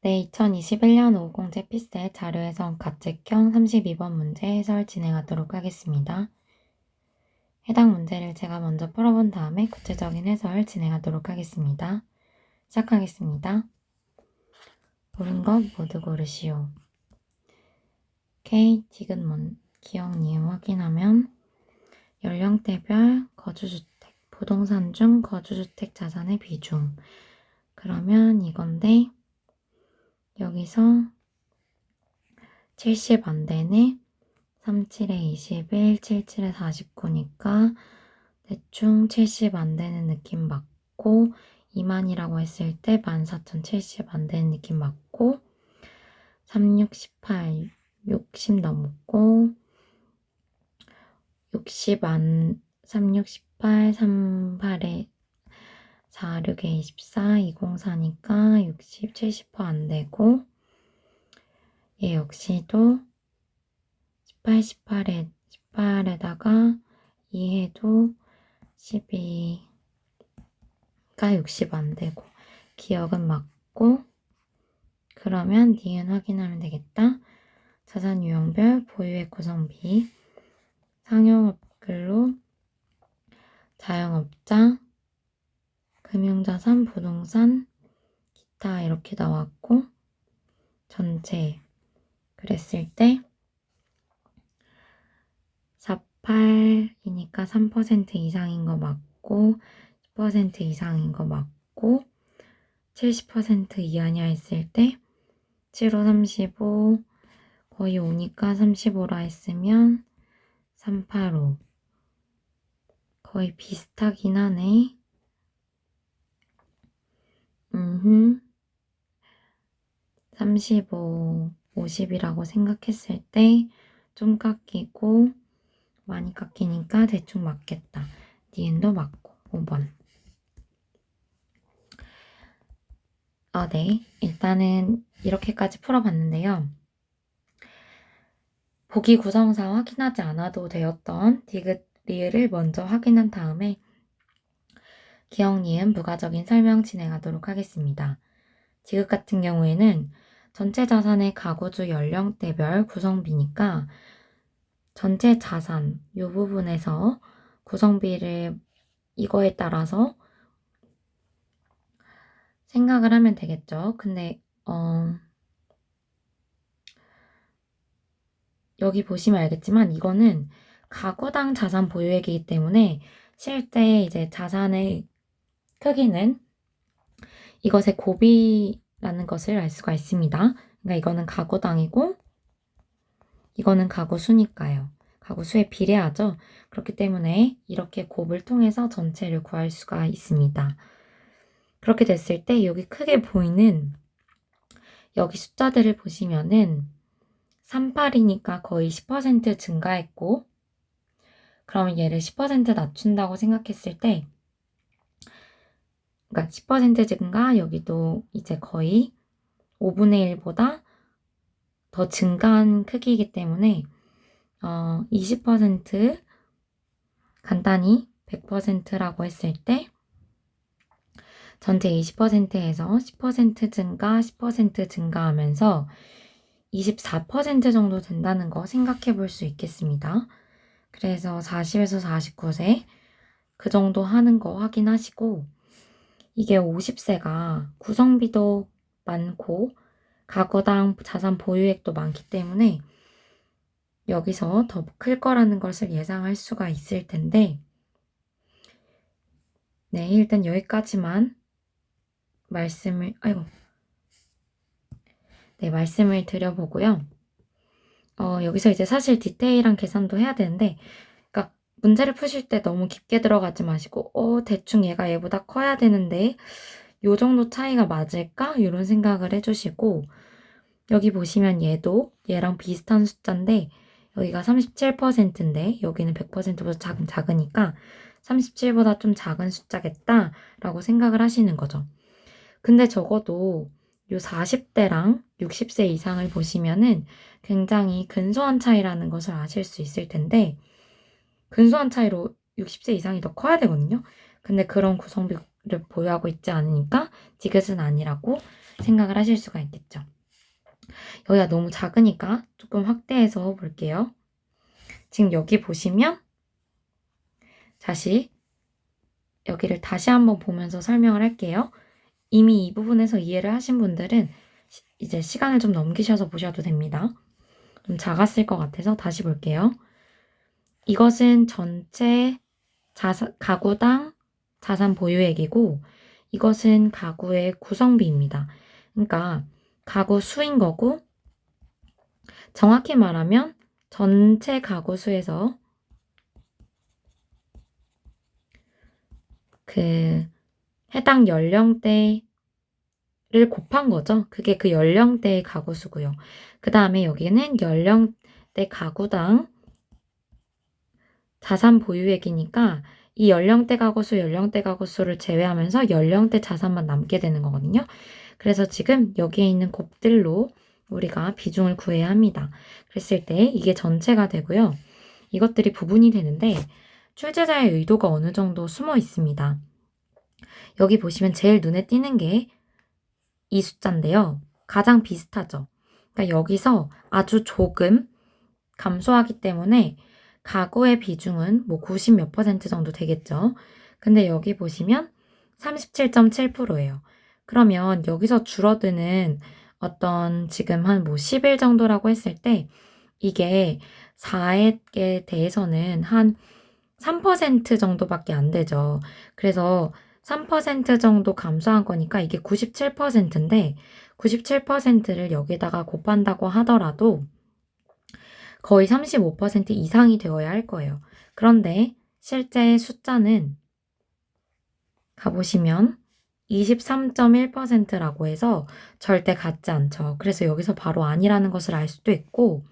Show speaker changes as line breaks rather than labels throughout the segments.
네, 2021년 50제 피셋 자료해석 가책형 32번 문제 해설 진행하도록 하겠습니다. 해당 문제를 제가 먼저 풀어본 다음에 구체적인 해설 진행하도록 하겠습니다. 시작하겠습니다. 옳은 것 모두 고르시오. 오케이, 디귿 기억 니은 확인하면 연령대별 거주주택, 부동산 중 거주주택 자산의 비중. 그러면 이건데 여기서 70 안 되네. 37에 21, 77에 49니까 대충 70 안 되는 느낌 맞고 2만이라고 했을 때 14,070 안 되는 느낌 맞고 36, 18, 60 넘고 60 안, 36, 18, 38에 46에 24, 204니까 60, 70% 안 되고 얘 역시도 18에다가 2해도 12가 60 안 되고 기억은 맞고 그러면 니은 확인하면 되겠다. 자산 유형별 보유액 구성비 상용업근로 자영업자 금융자산 부동산 기타 이렇게 나왔고 전체 그랬을 때 48이니까 3% 이상인 거 맞고 10% 이상인 거 맞고 70% 이하냐 했을 때 7호 35 거의 5니까 35라 했으면 385 거의 비슷하긴 하네. 35, 50이라고 생각했을 때 좀 깎이고 많이 깎이니까 대충 맞겠다. 니은도 맞고 5번. 네. 일단은 이렇게까지 풀어봤는데요. 보기 구성상 확인하지 않아도 되었던 디귿, 리을을 먼저 확인한 다음에 기억, 니은, 부가적인 설명 진행하도록 하겠습니다. 디귿 같은 경우에는 전체 자산의 가구주 연령대별 구성비니까 전체 자산 이 부분에서 구성비를 이거에 따라서 생각을 하면 되겠죠. 근데 여기 보시면 알겠지만 이거는 가구당 자산 보유액이기 때문에 실제 이제 자산의 크기는 이것의 곱이라는 것을 알 수가 있습니다. 그러니까 이거는 가구당이고 이거는 가구수니까요. 가구수에 비례하죠. 그렇기 때문에 이렇게 곱을 통해서 전체를 구할 수가 있습니다. 그렇게 됐을 때 여기 크게 보이는 여기 숫자들을 보시면은 38이니까 거의 10% 증가했고 그러면 얘를 10% 낮춘다고 생각했을 때 그러니까 10% 증가 여기도 이제 거의 5분의 1보다 더 증가한 크기이기 때문에 20% 간단히 100%라고 했을 때 전체 20%에서 10% 증가, 10% 증가하면서 24% 정도 된다는 거 생각해 볼 수 있겠습니다. 그래서 40에서 49세 그 정도 하는 거 확인하시고 이게 50세가 구성비도 많고 가구당 자산 보유액도 많기 때문에 여기서 더 클 거라는 것을 예상할 수가 있을 텐데 네, 일단 여기까지만 말씀을 드려보고요. 여기서 이제 사실 디테일한 계산도 해야 되는데 그러니까 문제를 푸실 때 너무 깊게 들어가지 마시고 대충 얘가 얘보다 커야 되는데 요 정도 차이가 맞을까? 이런 생각을 해주시고 여기 보시면 얘도 얘랑 비슷한 숫자인데 여기가 37%인데 여기는 100%보다 작으니까 37보다 좀 작은 숫자겠다 라고 생각을 하시는 거죠. 근데 적어도 요 40대랑 60세 이상을 보시면은 굉장히 근소한 차이라는 것을 아실 수 있을 텐데 근소한 차이로 60세 이상이 더 커야 되거든요. 근데 그런 구성비를 보유하고 있지 않으니까 디귿은 아니라고 생각을 하실 수가 있겠죠. 여기가 너무 작으니까 조금 확대해서 볼게요. 지금 여기 보시면 여기를 다시 한번 보면서 설명을 할게요. 이미 이 부분에서 이해를 하신 분들은 이제 시간을 좀 넘기셔서 보셔도 됩니다. 좀 작았을 것 같아서 다시 볼게요. 이것은 전체 가구당 자산 보유액이고 이것은 가구의 구성비입니다. 그러니까 가구 수인 거고 정확히 말하면 전체 가구 수에서 그 해당 연령대를 곱한 거죠. 그게 그 연령대의 가구 수고요. 그 다음에 여기는 연령대 가구당 자산 보유액이니까 이 연령대 가구 수를 제외하면서 연령대 자산만 남게 되는 거거든요. 그래서 지금 여기에 있는 곱들로 우리가 비중을 구해야 합니다. 그랬을 때 이게 전체가 되고요. 이것들이 부분이 되는데 출제자의 의도가 어느 정도 숨어 있습니다. 여기 보시면 제일 눈에 띄는 게 이 숫자인데요. 가장 비슷하죠. 그러니까 여기서 아주 조금 감소하기 때문에 가구의 비중은 뭐 90 몇 % 정도 되겠죠. 근데 여기 보시면 37.7%예요. 그러면 여기서 줄어드는 어떤 지금 한 뭐 10일 정도라고 했을 때 이게 4액에 대해서는 한 3% 정도밖에 안 되죠. 그래서 3% 정도 감소한 거니까 이게 97%인데 97%를 여기다가 곱한다고 하더라도 거의 35% 이상이 되어야 할 거예요. 그런데 실제 숫자는 가보시면 23.1%라고 해서 절대 같지 않죠. 그래서 여기서 바로 아니라는 것을 알 수도 있고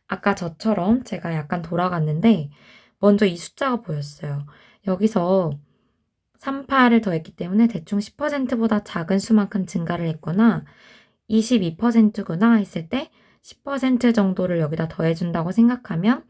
아까 저처럼 제가 약간 돌아갔는데 먼저 이 숫자가 보였어요. 여기서 38을 더했기 때문에 대충 10%보다 작은 수만큼 증가를 했거나 22%구나 했을 때 10% 정도를 여기다 더해준다고 생각하면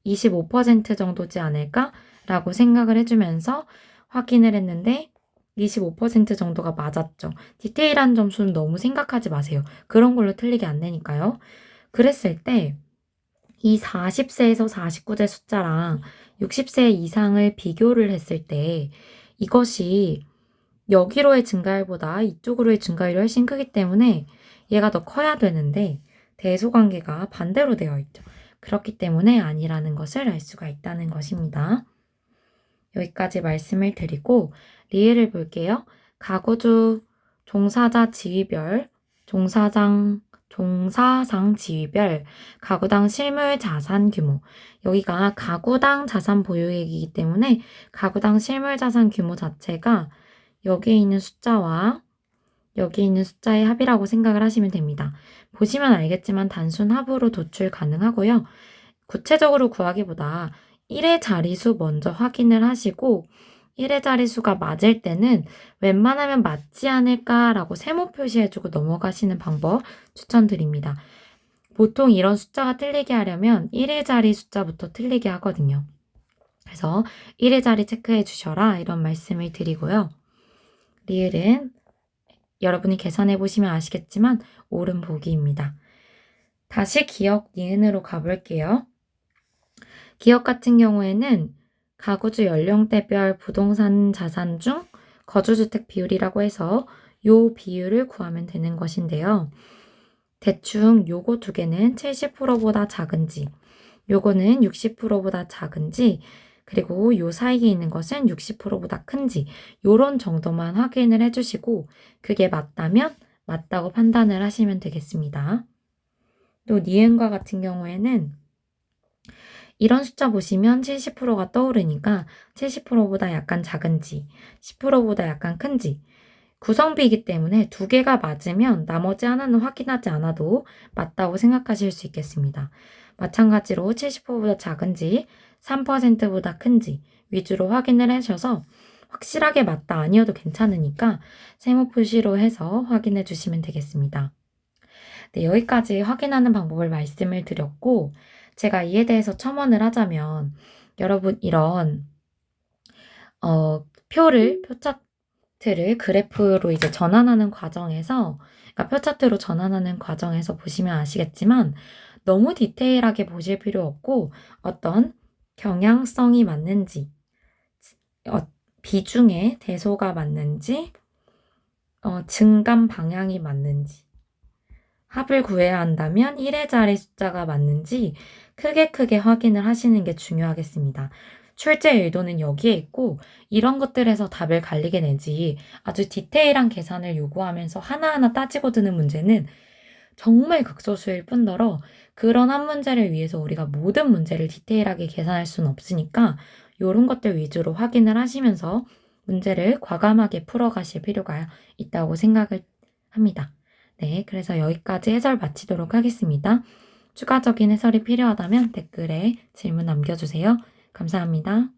25% 정도지 않을까라고 생각을 해주면서 확인을 했는데 25% 정도가 맞았죠. 디테일한 점수는 너무 생각하지 마세요. 그런 걸로 틀리게 안 되니까요. 그랬을 때 이 40세에서 49세 숫자랑 60세 이상을 비교를 했을 때 이것이 여기로의 증가율보다 이쪽으로의 증가율이 훨씬 크기 때문에 얘가 더 커야 되는데 대소관계가 반대로 되어 있죠. 그렇기 때문에 아니라는 것을 알 수가 있다는 것입니다. 여기까지 말씀을 드리고 리을을 볼게요. 가구주 종사자 지위별, 종사상 지위별, 가구당 실물 자산 규모. 여기가 가구당 자산 보유액이기 때문에 가구당 실물 자산 규모 자체가 여기에 있는 숫자와 여기 있는 숫자의 합이라고 생각을 하시면 됩니다. 보시면 알겠지만 단순 합으로 도출 가능하고요. 구체적으로 구하기보다 1의 자리수 먼저 확인을 하시고 1의 자리수가 맞을 때는 웬만하면 맞지 않을까라고 세모 표시해주고 넘어가시는 방법 추천드립니다. 보통 이런 숫자가 틀리게 하려면 1의 자리 숫자부터 틀리게 하거든요. 그래서 1의 자리 체크해 주셔라 이런 말씀을 드리고요. 리을은 여러분이 계산해 보시면 아시겠지만 옳은 보기입니다. 다시 기억 니은으로 가볼게요. 기업 같은 경우에는 가구주 연령대별 부동산 자산 중 거주주택 비율이라고 해서 요 비율을 구하면 되는 것인데요. 대충 요거 두 개는 70%보다 작은지, 요거는 60%보다 작은지, 그리고 요 사이에 있는 것은 60%보다 큰지 요런 정도만 확인을 해주시고 그게 맞다면 맞다고 판단을 하시면 되겠습니다. 또 니은과 같은 경우에는 이런 숫자 보시면 70%가 떠오르니까 70%보다 약간 작은지 10%보다 약간 큰지 구성비이기 때문에 두 개가 맞으면 나머지 하나는 확인하지 않아도 맞다고 생각하실 수 있겠습니다. 마찬가지로 70%보다 작은지 3%보다 큰지 위주로 확인을 하셔서 확실하게 맞다 아니어도 괜찮으니까 세모 표시로 해서 확인해 주시면 되겠습니다. 네, 여기까지 확인하는 방법을 말씀을 드렸고 제가 이에 대해서 첨언을 하자면 여러분 이런 표차 차트를 그래프로 이제 전환하는 과정에서, 그러니까 표 차트로 전환하는 과정에서 보시면 아시겠지만 너무 디테일하게 보실 필요 없고 어떤 경향성이 맞는지, 비중의 대소가 맞는지, 증감 방향이 맞는지, 합을 구해야 한다면 1의 자리 숫자가 맞는지 크게 확인을 하시는 게 중요하겠습니다. 출제 의도는 여기에 있고 이런 것들에서 답을 갈리게 되지, 아주 디테일한 계산을 요구하면서 하나하나 따지고 드는 문제는 정말 극소수일 뿐더러 그런 한 문제를 위해서 우리가 모든 문제를 디테일하게 계산할 수는 없으니까 이런 것들 위주로 확인을 하시면서 문제를 과감하게 풀어가실 필요가 있다고 생각을 합니다. 네, 그래서 여기까지 해설 마치도록 하겠습니다. 추가적인 해설이 필요하다면 댓글에 질문 남겨주세요. 감사합니다.